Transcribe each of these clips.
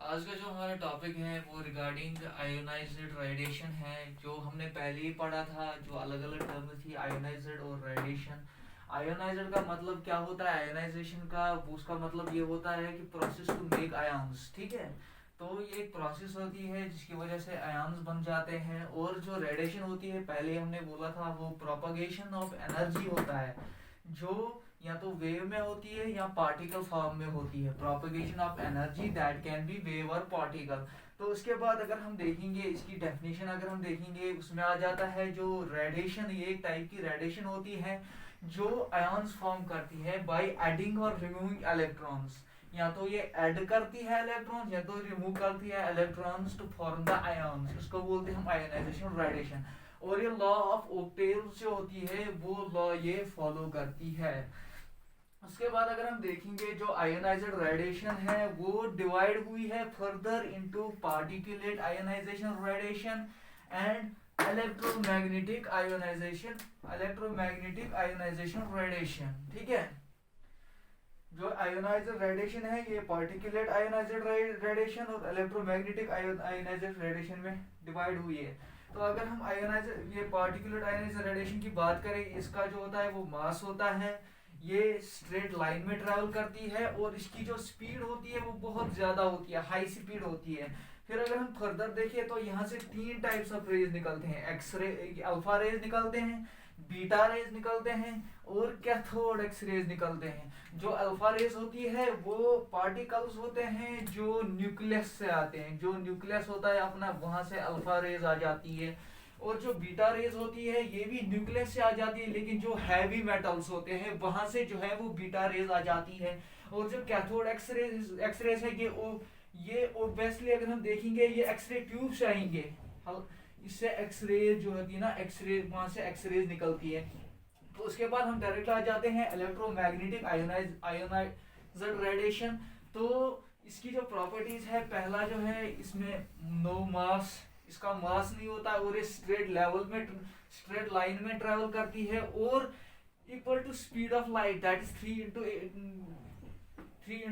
आज का जो हमारा टॉपिक है वो रिगार्डिंग आयोनाइज्ड रेडिएशन है। जो हमने पहले ही पढ़ा था, जो अलग अलग टर्म थी आयोनाइज्ड और रेडिएशन। आयोनाइज्ड का मतलब क्या होता है, आयोनाइजेशन का उसका मतलब ये होता है कि प्रोसेस टू मेक आयन्स। ठीक है, तो ये एक प्रोसेस होती है जिसकी वजह से आयन्स बन जाते हैं। और जो रेडिएशन होती है, पहले हमने बोला था, वो प्रोपगेशन ऑफ एनर्जी होता है, जो या तो वेव में होती है या पार्टिकल फॉर्म में होती है। Propagation of energy that can be wave और पार्टिकल। तो उसके बाद अगर हम देखेंगे इसकी डेफिनेशन, अगर हम देखेंगे उसमें आ जाता है जो रेडिएशन, ये एक टाइप की रेडिएशन होती है जो आयन्स फॉर्म करती है बाय एडिंग और रिमूविंग इलेक्ट्रॉन्स। या तो ये ऐड करती है इलेक्ट्रॉन्स या तो रिमूव करती है electrons to form the ions. इसको बोलते हैं हम आयोनाइजेशन रेडिएशन। और ये लॉ ऑफ ओक्टेव जो होती है वो लॉ ये फॉलो करती है। उसके बाद अगर हम देखेंगे जो आयोनाइज्ड रेडिएशन है वो डिवाइड हुई है further into particulate ionization radiation and electromagnetic ionization, electromagnetic ionization radiation. ठीक है, जो आयोनाइज्ड रेडिएशन है ये पार्टिकुलेट आयोनाइज्ड रेडिएशन और इलेक्ट्रोमैग्नेटिक आयोनाइज्ड रेडिएशन में डिवाइड हुई है। तो अगर हम आयोनाइज्ड, ये पार्टिकुलेट आयोनाइज्ड रेडिएशन की बात करें, इसका जो होता है वो मास होता है, ये स्ट्रेट लाइन में ट्रैवल करती है और इसकी जो स्पीड होती है वो बहुत ज्यादा होती है, हाई स्पीड होती है। फिर अगर हम फर्दर देखें तो यहाँ से तीन टाइप्स ऑफ रेज निकलते हैं, एक्स रे, अल्फा रेज निकलते हैं, बीटा रेज निकलते हैं और कैथोड एक्स रेज निकलते हैं। जो अल्फा रेज होती है वो पार्टिकल्स होते हैं जो न्यूक्लियस से आते हैं, जो न्यूक्लियस होता है अपना, वहां से अल्फा रेज आ जाती है। और जो बीटा रेज होती है ये भी न्यूक्लियस से आ जाती है, लेकिन जो हैवी मेटल्स होते हैं वहां से जो है वो बीटा रेज आ जाती है। और जो कैथोड एक्सरेज है ये ओब्वियसली अगर हम देखेंगे ये एक्सरे ट्यूब से आएंगे। इससे एक्सरे जो होती है ना, एक्सरे वहां से एक्सरेज निकलती है। तो उसके बाद हम डायरेक्ट आ जाते हैं इलेक्ट्रोमैग्नेटिक आयोनाइज्ड रेडिएशन। तो इसकी जो प्रॉपर्टीज है, पहला जो है इसमें नो मास, इसका मास नहीं होता और ये स्ट्रेट लेवल में, स्ट्रेट लाइन में ट्रेवल करती है और equal to speed of light that is 3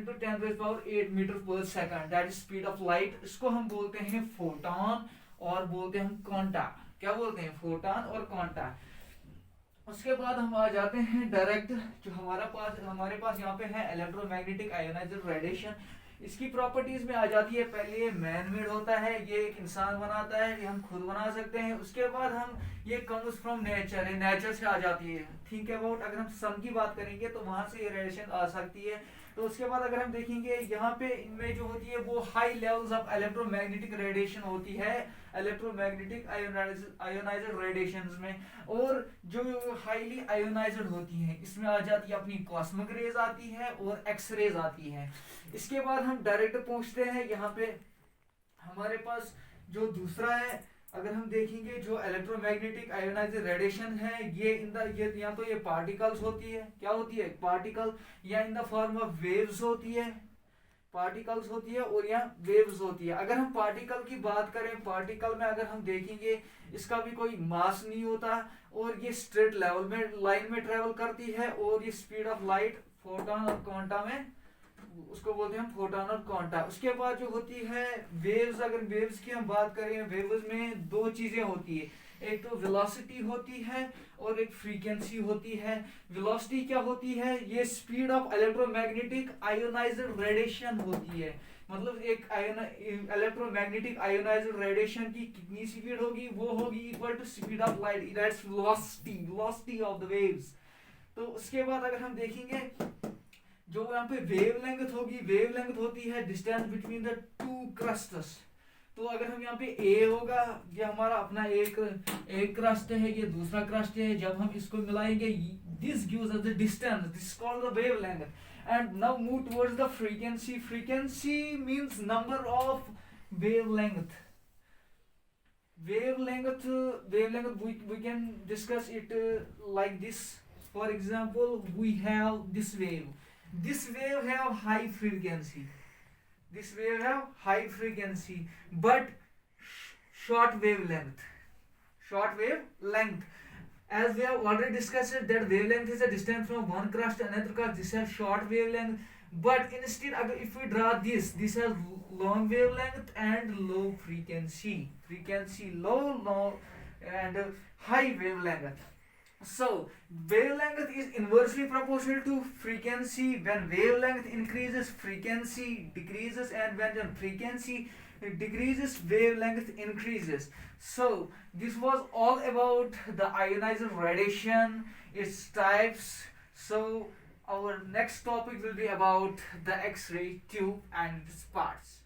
× 10⁸ metre per second, that is speed of light. इसको हम बोलते हैं फोटॉन और बोलते हैं हम क्वांटा। क्या बोलते हैं, फोटॉन और क्वांटा। उसके बाद हम आ जाते हैं डायरेक्ट, जो हमारे पास यहाँ पे है इलेक्ट्रोमैग्नेटिक आयोनाइज्ड रेडिएशन। इसकी प्रॉपर्टीज में आ जाती है, पहले ये मैन मेड होता है, ये एक इंसान बनाता है, ये हम खुद बना सकते हैं। उसके बाद हम, ये कम्स फ्रॉम नेचर, ये नेचर से आ जाती है। थिंक अबाउट, अगर हम सन की बात करेंगे तो वहां से ये रेडिएशन आ सकती है। तो उसके बाद अगर हम देखेंगे यहाँ पे इनमें जो होती है वो high levels of electromagnetic radiation होती है, इलेक्ट्रोमैग्नेटिक आयोनाइज्ड रेडिएशंस में। और जो हाईली आयोनाइज्ड होती हैं इसमें आ जाती है अपनी कॉस्मिक रेज आती है और एक्स रेज आती है। इसके बाद हम डायरेक्ट पहुंचते हैं यहाँ पे, हमारे पास जो दूसरा है, अगर हम देखेंगे जो इलेक्ट्रोमैग्नेटिक आयोनाइज्ड रेडिएशन है ये इन द, ये या तो ये पार्टिकल्स होती है, क्या होती है, पार्टिकल, या in the form of waves होती है, पार्टिकल्स होती है और या वेव्स होती है। अगर हम पार्टिकल की बात करें, पार्टिकल में अगर हम देखेंगे इसका भी कोई मास नहीं होता और ये स्ट्रेट लेवल में, लाइन में ट्रेवल करती है और ये स्पीड ऑफ लाइट, फोटॉन और क्वांटा में, उसको बोलते हैं फोटॉन और क्वांटा। उसके बाद जो होती है वेव्स, अगर वेव्स की हम बात करें, वेव्स में दो चीजें होती है, एक तो वेलोसिटी होती है और एक फ्रीक्वेंसी होती है। वेलोसिटी क्या होती है, ये speed of electromagnetic ionized radiation होती है। मतलब एक इलेक्ट्रोमैग्नेटिक आयोनाइज्ड रेडिएशन की कितनी स्पीड होगी, वो होगी equal to speed of light, that's velocity of the waves. तो उसके बाद अगर हम देखेंगे जो यहाँ पे वेव लेंथ होगी, वेव लेंथ होती है distance between the two crests. तो अगर हम यहाँ पे ए होगा, ये हमारा अपना एक क्रस्ट है, ये दूसरा क्रस्ट है, जब हम इसको मिलाएंगे this gives us the distance, this is called the wave length. And now move towards the frequency, frequency means number of wave length. Wavelength we can discuss it like this. For example, we have this wave. This wave have high frequency. This wave have high frequency, but short wavelength. Short wavelength. As we have already discussed it, that wavelength is a distance from one crust to another crust. This has short wavelength. But instead, if we draw this has long wavelength and low frequency low and high wavelength. So wavelength is inversely proportional to frequency. When wavelength increases, frequency decreases, and when the frequency decreases, wavelength increases. So this was all about the ionizing radiation, its types. So our next topic will be about the X-ray tube and its parts.